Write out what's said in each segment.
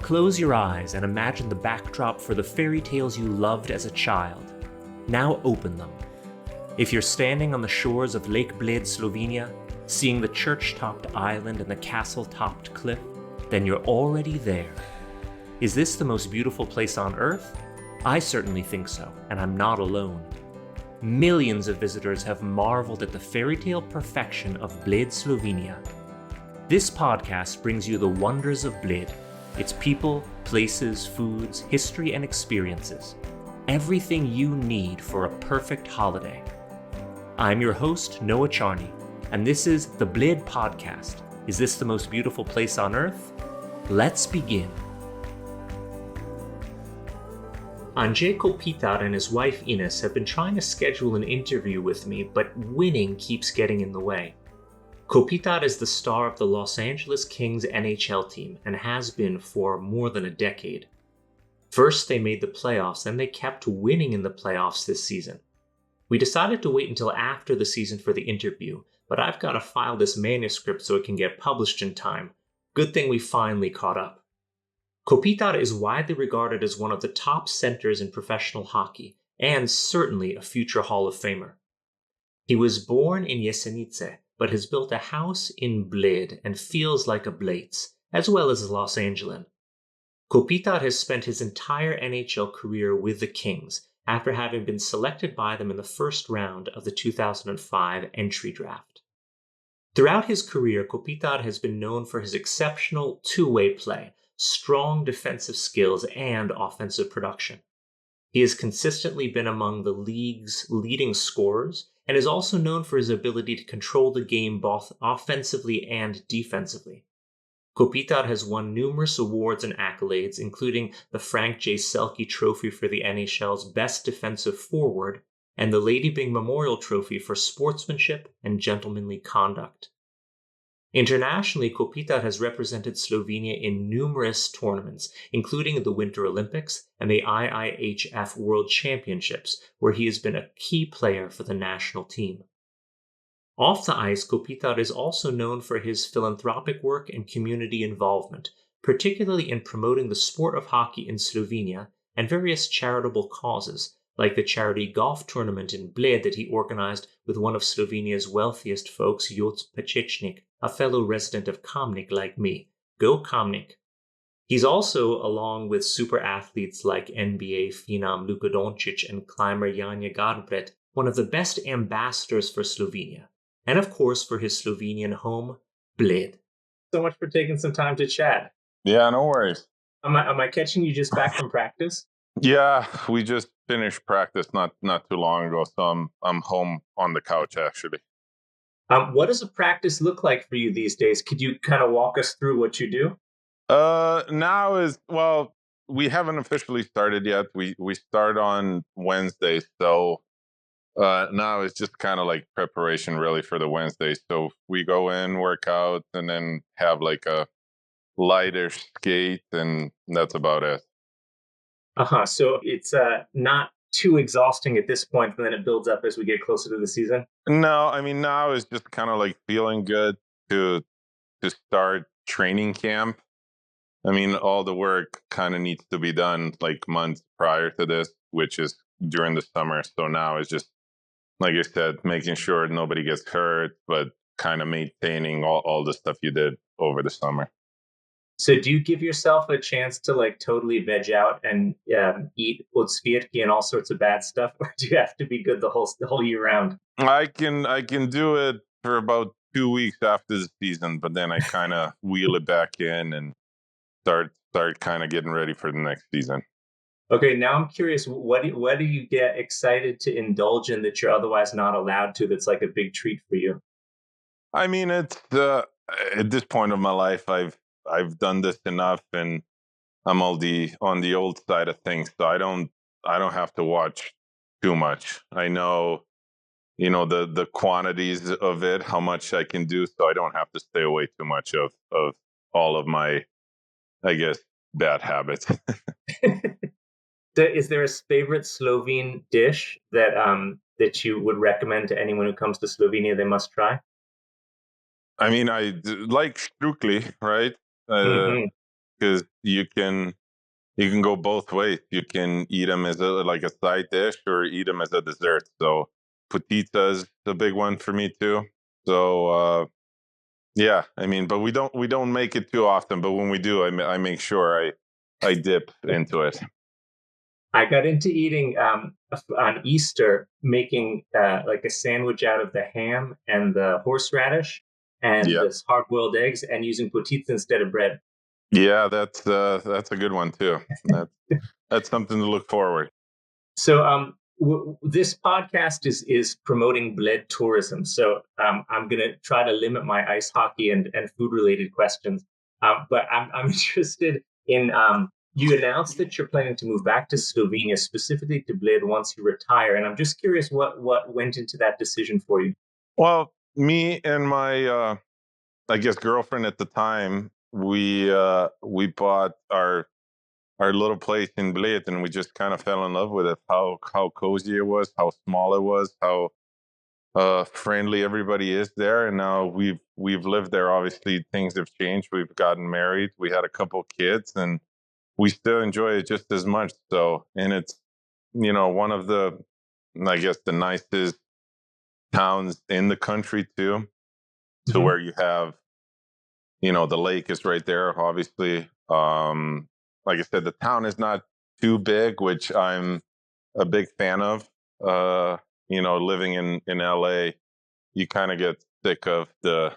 Close your eyes and imagine the backdrop for the fairy tales you loved as a child. Now open them. If you're standing on the shores of Lake Bled, Slovenia, seeing the church-topped island and the castle-topped cliff, then you're already there. Is this the most beautiful place on Earth? I certainly think so, and I'm not alone. Millions of visitors have marveled at the fairy tale perfection of Bled, Slovenia. This podcast brings you the wonders of Bled, its people, places, foods, history, and experiences. Everything you need for a perfect holiday. I'm your host, Noah Charney, and this is the Bled Podcast. Is this the most beautiful place on Earth? Let's begin. Anze Kopitar and his wife Ines have been trying to schedule an interview with me, but winning keeps getting in the way. Kopitar is the star of the Los Angeles Kings NHL team and has been for more than a decade. First, they made the playoffs, then they kept winning in the playoffs this season. We decided to wait until after the season for the interview, but I've got to file this manuscript so it can get published in time. Good thing we finally caught up. Kopitar is widely regarded as one of the top centers in professional hockey, and certainly a future Hall of Famer. He was born in Jesenice, but has built a house in Bled and feels like a Blades, as well as a Los Angeles. Kopitar has spent his entire NHL career with the Kings, after having been selected by them in the first round of the 2005 entry draft. Throughout his career, Kopitar has been known for his exceptional two-way play, strong defensive skills, and offensive production. He has consistently been among the league's leading scorers, and is also known for his ability to control the game both offensively and defensively. Kopitar has won numerous awards and accolades, including the Frank J. Selke Trophy for the NHL's Best Defensive Forward and the Lady Byng Memorial Trophy for sportsmanship and gentlemanly conduct. Internationally, Kopitar has represented Slovenia in numerous tournaments, including the Winter Olympics and the IIHF World Championships, where he has been a key player for the national team. Off the ice, Kopitar is also known for his philanthropic work and community involvement, particularly in promoting the sport of hockey in Slovenia and various charitable causes, like the charity golf tournament in Bled that he organized with one of Slovenia's wealthiest folks, Joc Pečečnik, a fellow resident of Kamnik like me. Go Kamnik! He's also, along with super athletes like NBA phenom Luka Doncic and climber Janja Garnbret, one of the best ambassadors for Slovenia. And of course, for his Slovenian home, Bled. So much for taking some time to chat. Yeah, no worries. Am I catching you just back from practice? Yeah, we just finished practice not too long ago, so I'm home on the couch actually. What does a practice look like for you these days? Could you kind of walk us through what you do? We haven't officially started yet. We start on Wednesday, so now it's just kind of like preparation really for the Wednesday. So we go in, work out, and then have like a lighter skate, and that's about it. So it's not too exhausting at this point, and then it builds up as we get closer to the season? No, I mean, now is just kind of like feeling good to start training camp. I mean, all the work kind of needs to be done like months prior to this, which is during the summer. So now it's just, like I said, making sure nobody gets hurt, but kind of maintaining all the stuff you did over the summer. So do you give yourself a chance to like totally veg out and eat otsvirki and all sorts of bad stuff, or do you have to be good the whole year round? I can do it for about 2 weeks after the season, but then I kind of wheel it back in and start kind of getting ready for the next season. Okay, now I'm curious, what do you get excited to indulge in that you're otherwise not allowed to, that's like a big treat for you? I mean, it's at this point of my life, I've done this enough, and I'm on the old side of things, so I don't have to watch too much. I know, the quantities of it, how much I can do, so I don't have to stay away too much of all of my, I guess, bad habits. Is there a favorite Slovene dish that you would recommend to anyone who comes to Slovenia they must try? I mean, I like Strukli, right? because you can go both ways. You can eat them as like a side dish or eat them as a dessert. So putita is a big one for me too. So yeah, I mean, but we don't make it too often. But when we do, I make sure I dip into it. I got into eating on Easter, making like a sandwich out of the ham and the horseradish and Yeah, this hard-boiled eggs, and using potitas instead of bread. yeah, that's a good one too. That's something to look forward. So, this podcast is promoting Bled tourism. So, I'm going to try to limit my ice hockey and food related questions. But I'm interested in you announced that you're planning to move back to Slovenia, specifically to Bled, once you retire. And I'm just curious what went into that decision for you. Well, me and my I guess girlfriend at the time, we bought our little place in Bled, and we just kind of fell in love with it. How cozy it was, how small it was, how friendly everybody is there. And now we've lived there. Obviously, things have changed. We've gotten married. We had a couple kids, and we still enjoy it just as much. So, and it's one of the, I guess, the nicest towns in the country too, to Hmm. where you have the lake is right there, obviously. Like I said, the town is not too big, which I'm a big fan of. Uh, living in LA, you kind of get sick of the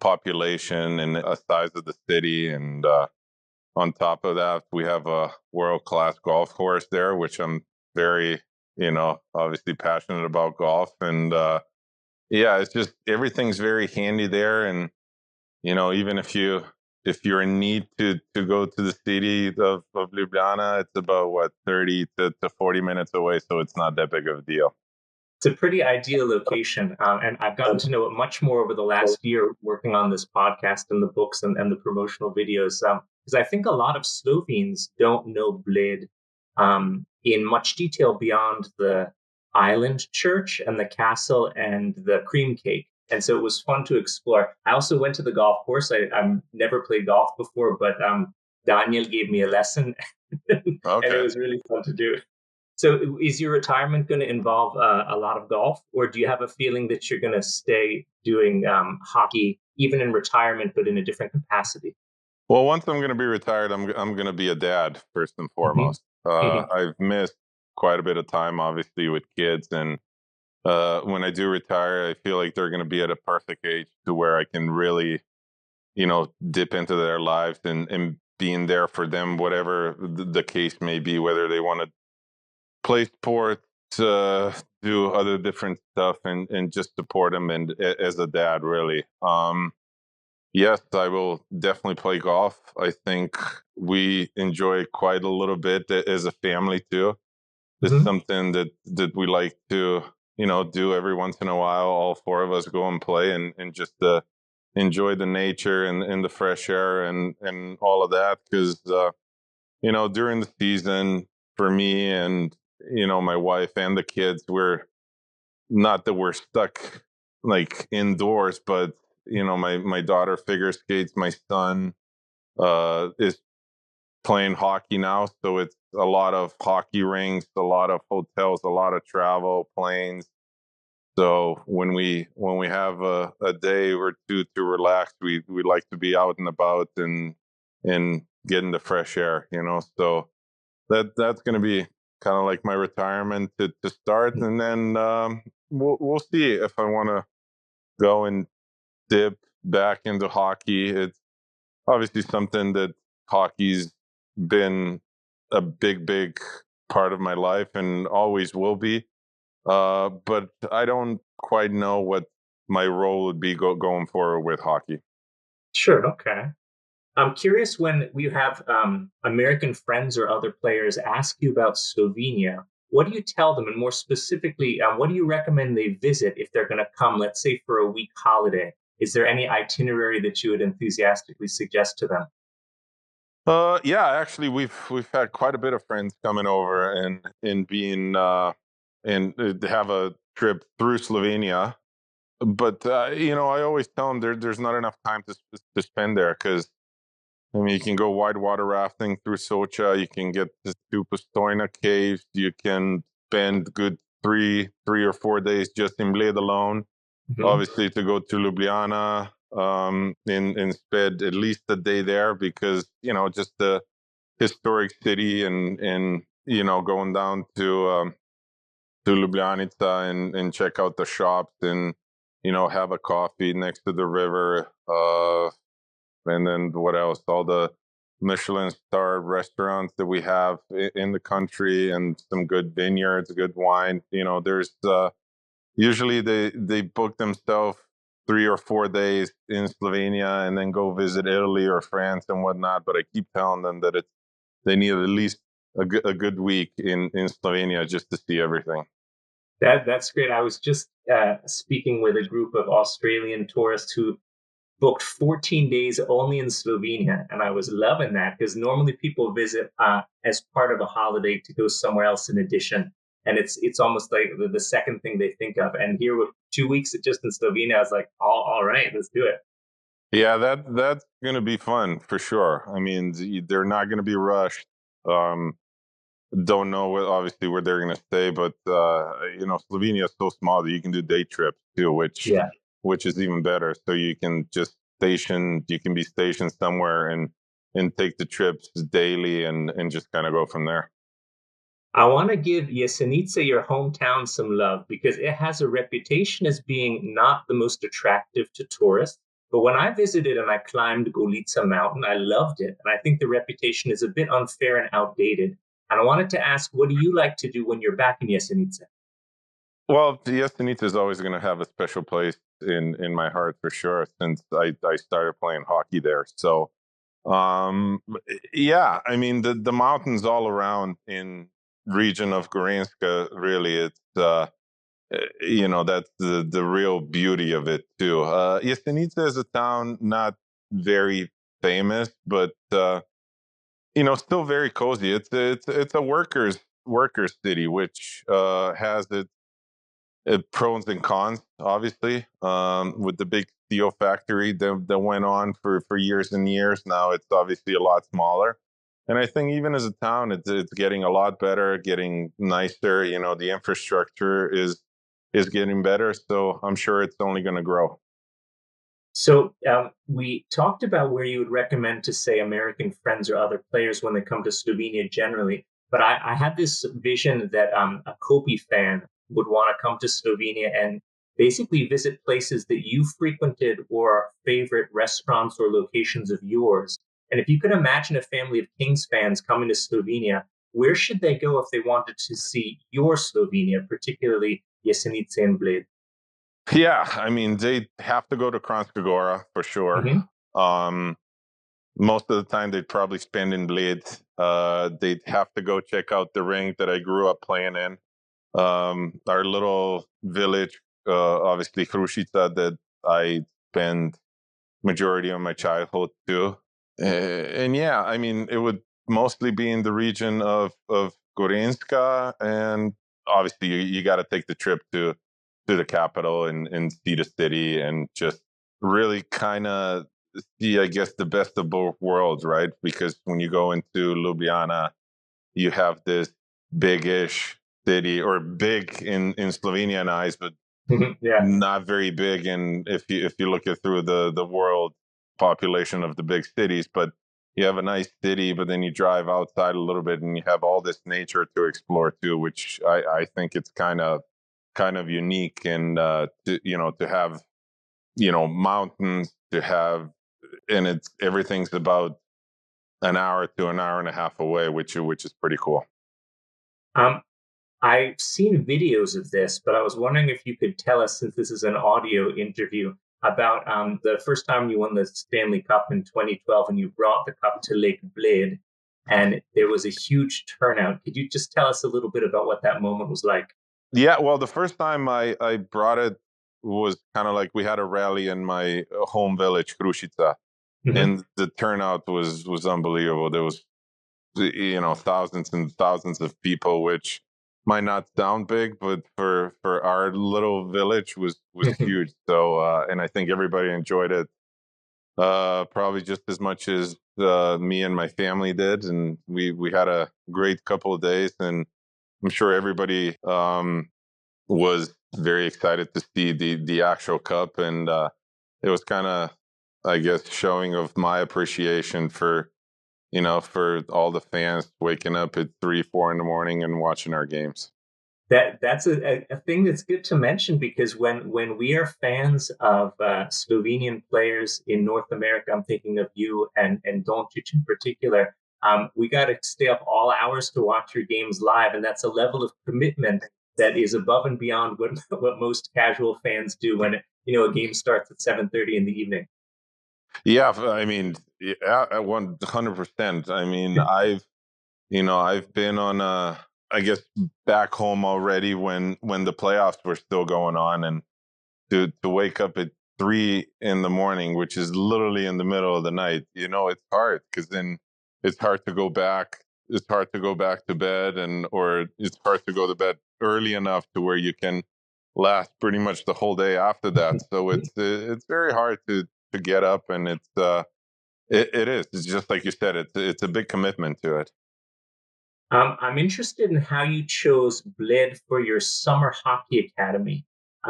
population and the size of the city, and on top of that, we have a world class golf course there, which I'm very, obviously passionate about golf, and yeah, it's just everything's very handy there, and even if you're in need to go to the city of Ljubljana, it's about what 30 to 40 minutes away, so it's not that big of a deal. It's a pretty ideal location. And I've gotten to know it much more over the last year working on this podcast and the books and the promotional videos. Because I think a lot of Slovenes don't know Bled in much detail beyond the island church and the castle and the cream cake. And so it was fun to explore. I also went to the golf course. I've never played golf before, but Daniel gave me a lesson and it Okay. was really fun to do. So, is your retirement going to involve a lot of golf, or do you have a feeling that you're going to stay doing hockey even in retirement, but in a different capacity? Well, once I'm going to be retired, I'm going to be a dad first and Hmm. foremost. Hmm. I've missed quite a bit of time, obviously, with kids, and when I do retire, I feel like they're going to be at a perfect age to where I can really, dip into their lives and being there for them, whatever the case may be, whether they want to play sports, do other different stuff, and just support them. And as a dad, really, yes, I will definitely play golf. I think we enjoy quite a little bit as a family too. It's Hmm. something that we like to, do every once in a while. All four of us go and play and just enjoy the nature and the fresh air and all of that. Because during the season, for me and my wife and the kids, we're not that we're stuck like indoors, but my daughter figure skates, my son is playing hockey now, so it's a lot of hockey rinks, a lot of hotels, a lot of travel, planes. So when we have a day or two to relax, we like to be out and about and getting the fresh air, So that's going to be kind of like my retirement to start, and then we'll see if I want to go and dip back into hockey. It's obviously something that hockey's been a big part of my life and always will be. But I don't quite know what my role would be going forward with hockey. Sure. Okay. I'm curious when you have American friends or other players ask you about Slovenia, what do you tell them? And more specifically, what do you recommend they visit if they're going to come, let's say, for a week holiday? Is there any itinerary that you would enthusiastically suggest to them? Yeah, actually, we've had quite a bit of friends coming over and being and have a trip through Slovenia. But I always tell them there's not enough time to spend there because I mean, you can go whitewater rafting through Socha. You can get to Postojna caves. You can spend good 3 or 4 days just in Bled alone. Mhm. Obviously, to go to Ljubljana, and spend at least a day there, because just the historic city, and going down to Ljubljanica, and check out the shops, and have a coffee next to the river. And then what else? All the Michelin star restaurants that we have in the country, and some good vineyards, good wine. There's usually they book themselves 3 or 4 days in Slovenia and then go visit Italy or France and whatnot. But I keep telling them that they need at least a good week in Slovenia just to see everything. That's great. I was just speaking with a group of Australian tourists who booked 14 days only in Slovenia, and I was loving that because normally people visit as part of a holiday to go somewhere else in addition, and it's almost like the second thing they think of. And here with 2 weeks just in Slovenia, I was like, all right, let's do it. Yeah, that's going to be fun for sure. I mean, they're not going to be rushed. Um, don't know obviously where they're going to stay, but Slovenia is so small that you can do day trips too, Yeah. which is even better. So you can be stationed somewhere, and take the trips daily, and just kind of go from there. I want to give Jesenice, your hometown, some love because it has a reputation as being not the most attractive to tourists. But when I visited and I climbed Golica Mountain, I loved it. And I think the reputation is a bit unfair and outdated. And I wanted to ask, what do you like to do when you're back in Jesenice? Well, Jesenice is always going to have a special place in my heart for sure, since I started playing hockey there. So yeah, I mean the mountains all around in region of Gorenska, really, it's that's the real beauty of it too. Jesenice is a town not very famous, but still very cozy. It's a workers city, which has its pros and cons, obviously. With the big steel factory that went on for years and years, now it's obviously a lot smaller. And I think even as a town, it's getting a lot better, getting nicer. The infrastructure is getting better, so I'm sure it's only going to grow. So we talked about where you would recommend to say American friends or other players when they come to Slovenia generally. But I had this vision that a Kopi fan would want to come to Slovenia and basically visit places that you frequented or favorite restaurants or locations of yours. And if you could imagine a family of Kings fans coming to Slovenia, where should they go if they wanted to see your Slovenia, particularly Jesenice and Bled? Yeah, I mean they have to go to Kranjska Gora for sure. Hmm. Um, Most of the time they'd probably spend in Bled. They'd have to go check out the rink that I grew up playing in. Our little village, obviously Hrušica, that I spent majority of my childhood too. And yeah, I mean, it would mostly be in the region of Gorenska, and obviously you got to take the trip to the capital, and see the city, and just really kind of see, I guess, the best of both worlds, right? Because when you go into Ljubljana, you have this big-ish city, or big in Slovenian eyes, but Yeah. not very big. And if you look at through the world population of the big cities, but you have a nice city, but then you drive outside a little bit, and you have all this nature to explore too, which I think it's kind of unique. And to have mountains, to have, and it's everything's about an hour to an hour and a half away, which is pretty cool. Um, I've seen videos of this, but I was wondering if you could tell us, since this is an audio interview, about the first time you won the Stanley Cup in 2012 and you brought the cup to Lake Bled and there was a huge turnout. Could you just tell us a little bit about what that moment was like? Yeah, well, the first time I brought it was kind of like we had a rally in my home village, Hrušica, Hmm. and the turnout was unbelievable. There was thousands and thousands of people, which might not sound big, but for our little village was huge. So and I think everybody enjoyed it probably just as much me and my family did, and we had a great couple of days, and I'm sure everybody was very excited to see the actual cup, and it was kind of, I guess, showing of my appreciation for for all the fans waking up at 3, 4 in the morning and watching our games. That's a thing that's good to mention, because when we are fans of Slovenian players in North America, I'm thinking of you and Doncic in particular. We got to stay up all hours to watch your games live, and that's a level of commitment that is above and beyond what most casual fans do when a game starts at 7:30 in the evening. Yeah, I mean, yeah, at 100%. I mean, I've been on I guess back home already when the playoffs were still going on, and to wake up at 3 in the morning, which is literally in the middle of the night, it's hard, because then it's hard to go back. It's hard to go back to bed, and or it's hard to go to bed early enough to where you can last pretty much the whole day after that. So it's very hard to get up, and it is. It's just like you said. It's a big commitment to it. I'm interested in how you chose Bled for your summer hockey academy,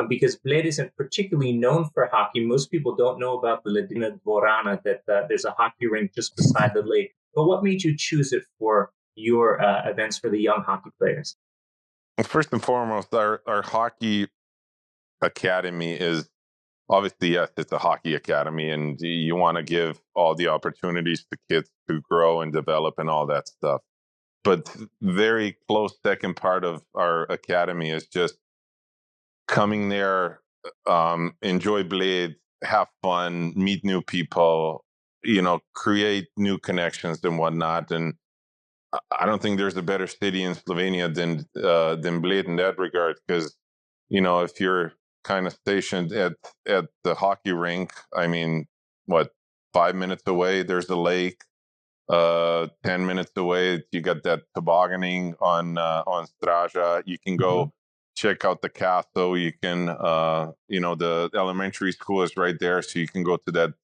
because Bled isn't particularly known for hockey. Most people don't know about the Ledina Dvorana, that there's a hockey rink just beside the lake. But what made you choose it for your events for the young hockey players? First and foremost, our hockey academy is obviously, yes, it's a hockey academy, and you want to give all the opportunities to kids to grow and develop and all that stuff. But very close second part of our academy is just coming there, enjoy Blade, have fun, meet new people, create new connections and whatnot. And I don't think there's a better city in Slovenia than Bled in that regard, because if you're kind of stationed at the hockey rink, I mean, what, 5 minutes away there's a lake. 10 minutes away you got that tobogganing on Straja. You can Mhm. go check out the castle. You can the elementary school is right there, so you can go to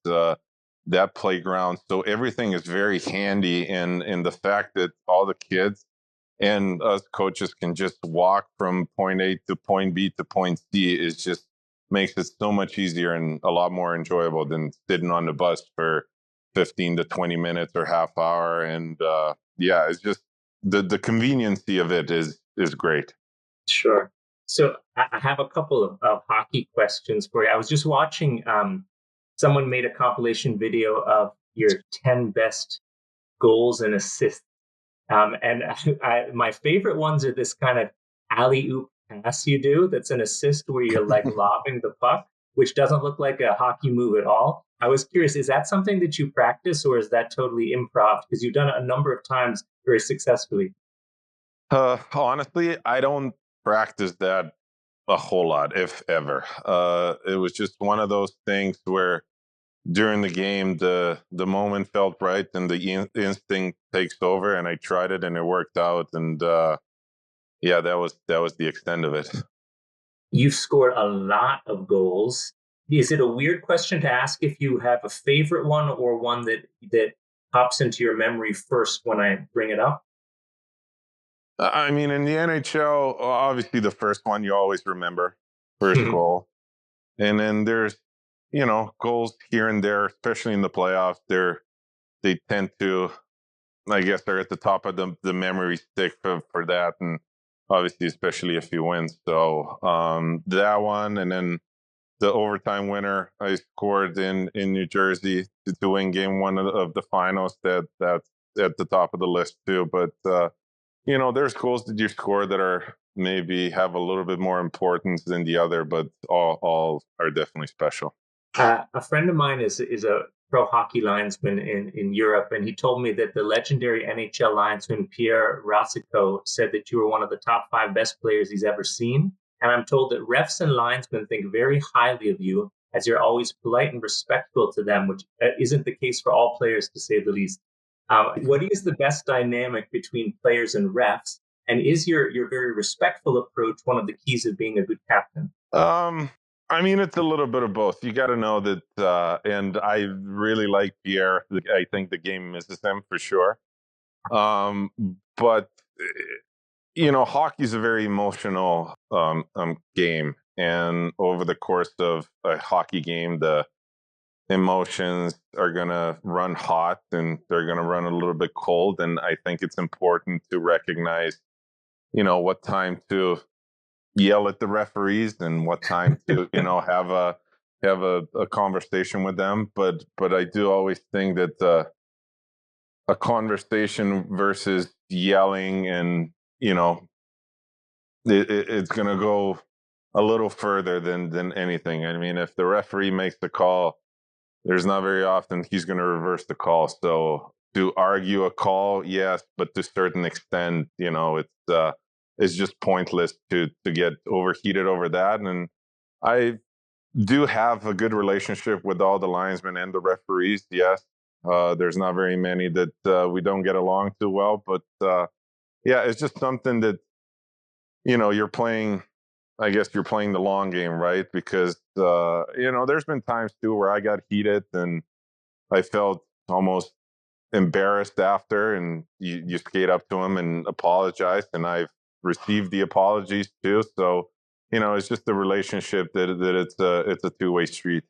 that playground. So everything is very handy, and the fact that all the kids and us coaches can just walk from point A to point B to point C is just makes it so much easier and a lot more enjoyable than sitting on the bus for 15 to 20 minutes or half hour. And yeah, it's just the conveniency of it is great. Sure. So I have a couple of hockey questions for you. I was just watching, someone made a compilation video of your 10 best goals and assists. And my favorite ones are this kind of alley oop pass you do that's an assist where you're like lobbing the puck, which doesn't look like a hockey move at all. I was curious, is that something that you practice, or is that totally improv? Because you've done it a number of times very successfully. Honestly, I don't practice that a whole lot, if ever. It was just one of those things where during the game the moment felt right, and the instinct takes over, and I tried it and it worked out. And yeah, that was the extent of it. You've scored a lot of goals. Is it a weird question to ask if you have a favorite one, or one that pops into your memory first when I bring it up? I mean, in the NHL, obviously the first one you always remember, first goal. And then there's goals here and there, especially in the playoffs. They tend to, I guess, they're at the top of the memory stick for that, and obviously especially if you win. So that one, and then the overtime winner I scored in New Jersey to win game one of the finals. That's at the top of the list too. But there's goals that you score that are maybe have a little bit more importance than the other, but all are definitely special. A friend of mine is a pro hockey linesman in Europe, and he told me that the legendary NHL linesman Pierre Rosico said that you were one of the top five best players he's ever seen. And I'm told that refs and linesmen think very highly of you, as you're always polite and respectful to them, which isn't the case for all players, to say the least. What is the best dynamic between players and refs? And is your very respectful approach one of the keys of being a good captain? Um, I mean, it's a little bit of both. You got to know that, and I really like Pierre. I think the game misses him for sure. Um, but hockey's a very emotional game, and over the course of a hockey game, the emotions are gonna run hot and they're gonna run a little bit cold. And I think it's important to recognize, what time to yell at the referees and what time to have a conversation with them. But I do always think that a conversation versus yelling, and it's going to go a little further than anything. I mean, if the referee makes the call, there's not very often he's going to reverse the call. So to argue a call, yes, but to a certain extent, it's just pointless to get overheated over that. And I do have a good relationship with all the linesmen and the referees. Yes, there's not very many that we don't get along too well, but yeah, it's just something that you're playing. I guess you're playing the long game, right? Because there's been times too where I got heated and I felt almost embarrassed after, and you skate up to him and apologize, and I've received the apologies too. So it's just a relationship that it's a two-way street.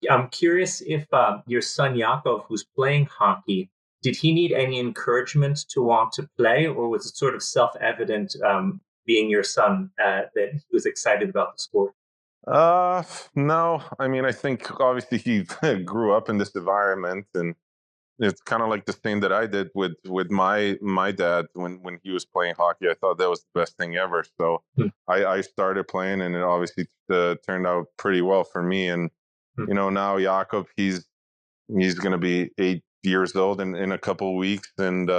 I'm curious if your son Yakov, who's playing hockey, did he need any encouragement to want to play, or was it sort of self-evident, being your son, that he was excited about the sport? No, I mean, I think obviously he grew up in this environment, and it's kind of like the thing that I did with my dad when he was playing hockey. I thought that was the best thing ever. So Hmm. I started playing, and it obviously turned out pretty well for me. And Hmm. now Jakob, he's going to be 8 years old in a couple of weeks, and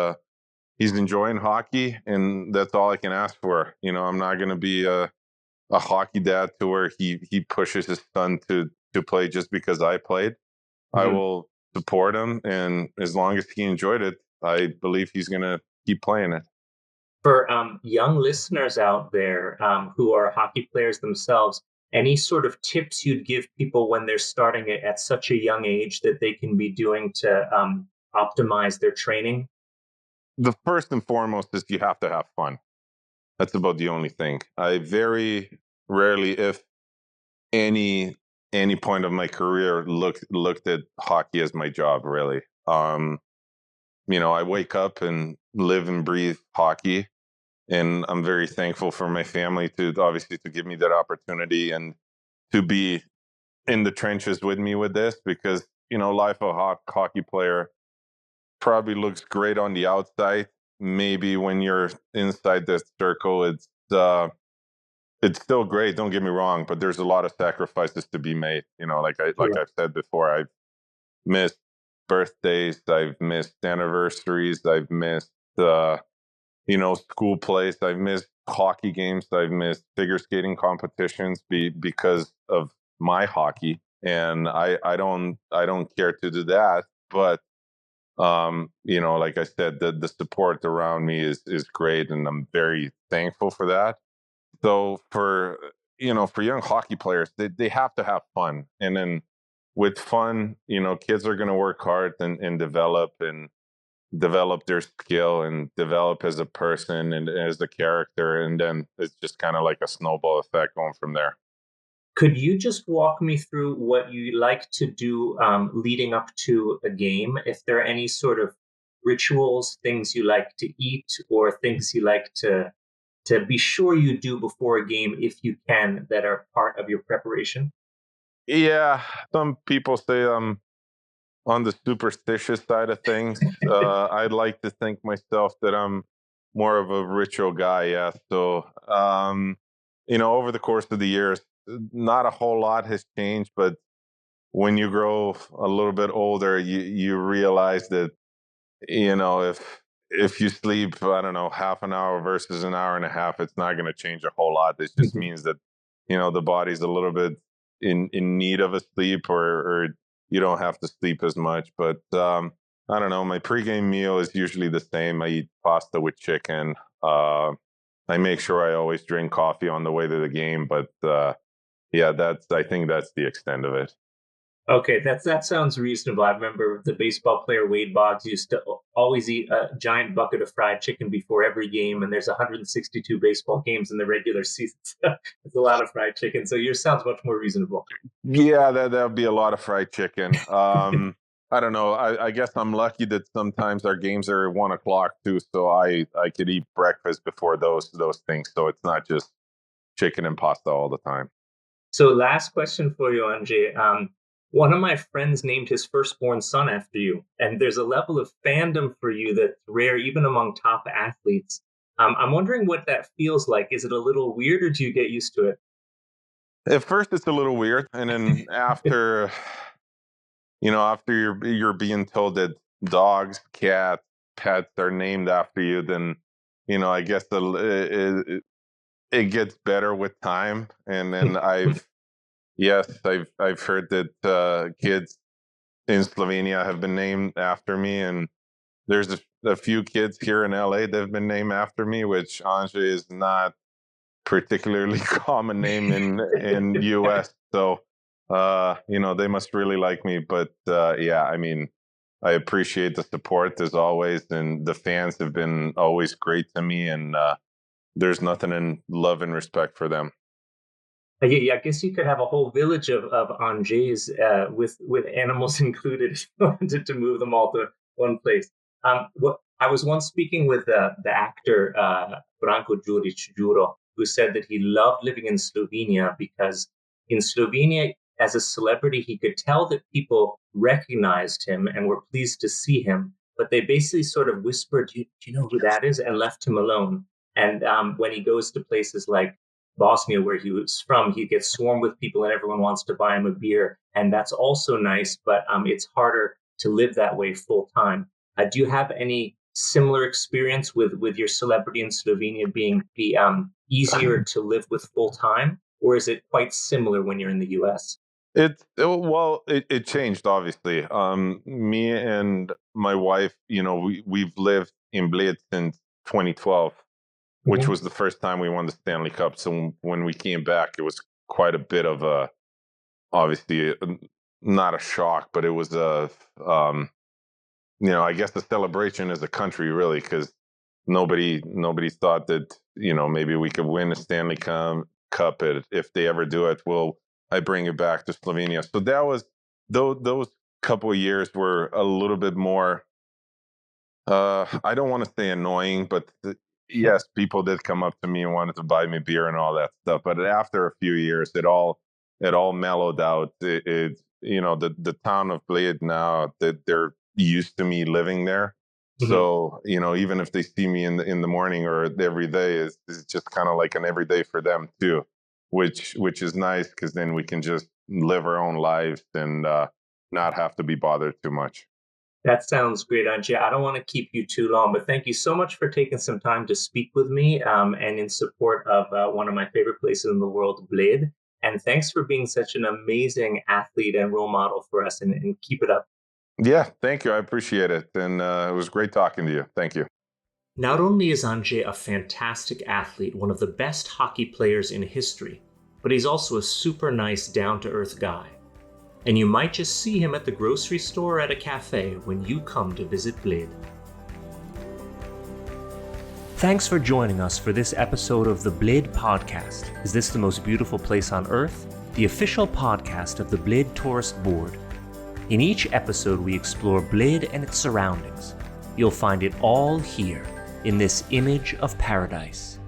he's enjoying hockey, and that's all I can ask for. I'm not going to be a hockey dad to where he pushes his son to play just because I played. I Hmm. will support him, and as long as he enjoyed it, I believe he's going to keep playing it. For young listeners out there, who are hockey players themselves, any sort of tips you'd give people when they're starting it at such a young age that they can be doing to optimize their training? The first and foremost is you have to have fun. That's about the only thing. I very rarely, if any any point of my career, looked at hockey as my job. Really, I wake up and live and breathe hockey, and I'm very thankful for my family to obviously to give me that opportunity and to be in the trenches with me with this, because life of a hockey player probably looks great on the outside. Maybe when you're inside this circle, it's still great. Don't get me wrong, but there's a lot of sacrifices to be made. Like Sure. I've said before, I've missed birthdays, I've missed anniversaries, I've missed school plays, I've missed hockey games, I've missed figure skating competitions because of my hockey, and I don't care to do that. But like I said, the support around me is great, and I'm very thankful for that. So for young hockey players, they have to have fun, and then with fun, kids are going to work hard and develop their skill and develop as a person and as a character, and then it's just kind of like a snowball effect going from there. Could you just walk me through what you like to do leading up to a game? If there are any sort of rituals, things you like to eat, or things you like to be sure you do before a game, if you can, that are part of your preparation? Yeah, some people say I'm on the superstitious side of things. I'd like to think myself that I'm more of a ritual guy. Yeah. So, over the course of the years, not a whole lot has changed, but when you grow a little bit older, you realize that if you sleep, I don't know, half an hour versus an hour and a half, it's not going to change a whole lot. It just means that the body's a little bit in need of a sleep, or you don't have to sleep as much. But I don't know. My pregame meal is usually the same. I eat pasta with chicken. I make sure I always drink coffee on the way to the game, but yeah, I think that's the extent of it. Okay, that sounds reasonable. I remember the baseball player Wade Boggs used to always eat a giant bucket of fried chicken before every game, and there's 162 baseball games in the regular season. So it's a lot of fried chicken. So yours sounds much more reasonable. Yeah, that would be a lot of fried chicken. I don't know. I guess I'm lucky that sometimes our games are at 1 o'clock too, so I could eat breakfast before those things. So it's not just chicken and pasta all the time. So last question for you, Anze. One of my friends named his firstborn son after you, and there's a level of fandom for you that's rare even among top athletes. I'm wondering what that feels like. Is it a little weird, or do you get used to it? At first, it's a little weird, and then after, after you're being told that dogs, cats, pets are named after you, then I guess it gets better with time. And then I've heard that kids in Slovenia have been named after me, and there's a few kids here in LA that have been named after me, which Anze is not particularly common name in US. So they must really like me. But yeah, I mean, I appreciate the support as always, and the fans have been always great to me, and there's nothing in love and respect for them. Yeah, I guess you could have a whole village of Angers with animals included if you wanted to move them all to one place. I was once speaking with the actor Branko Juric, who said that he loved living in Slovenia because in Slovenia, as a celebrity, he could tell that people recognized him and were pleased to see him, but they basically sort of whispered, "Do you know who that is?" and left him alone. And when he goes to places like Bosnia, where he was from, he gets swarmed with people and everyone wants to buy him a beer. And that's also nice, but it's harder to live that way full time. Do you have any similar experience with your celebrity in Slovenia being easier to live with full time? Or is it quite similar when you're in the US? It changed obviously. Me and my wife, we've lived in Bled since 2012, which Mhm. was the first time we won the Stanley Cup. So when we came back, it was quite a bit of obviously not a shock, but it was I guess the celebration as a country really, because nobody thought that maybe we could win a Stanley Cup. If they ever do it, I bring it back to Slovenia. So that was those couple of years were a little bit more. I don't want to say annoying, but yes, people did come up to me and wanted to buy me beer and all that stuff. But after a few years, it all mellowed out. The town of Bled now that they're used to me living there. Mhm. So even if they see me in the morning or every day, is just kind of like an everyday for them too, which is nice because then we can just live our own lives and not have to be bothered too much. That sounds great, Anja. I don't want to keep you too long, but thank you so much for taking some time to speak with me and in support of one of my favorite places in the world, Bled. And thanks for being such an amazing athlete and role model for us, and keep it up. Yeah, thank you. I appreciate it. And it was great talking to you. Thank you. Not only is Anje a fantastic athlete, one of the best hockey players in history, but he's also a super nice, down to earth guy. And you might just see him at the grocery store or at a cafe when you come to visit Bled. Thanks for joining us for this episode of the Bled Podcast. Is this the most beautiful place on earth? The official podcast of the Bled Tourist Board. In each episode, we explore Bled and its surroundings. You'll find it all here in this image of paradise.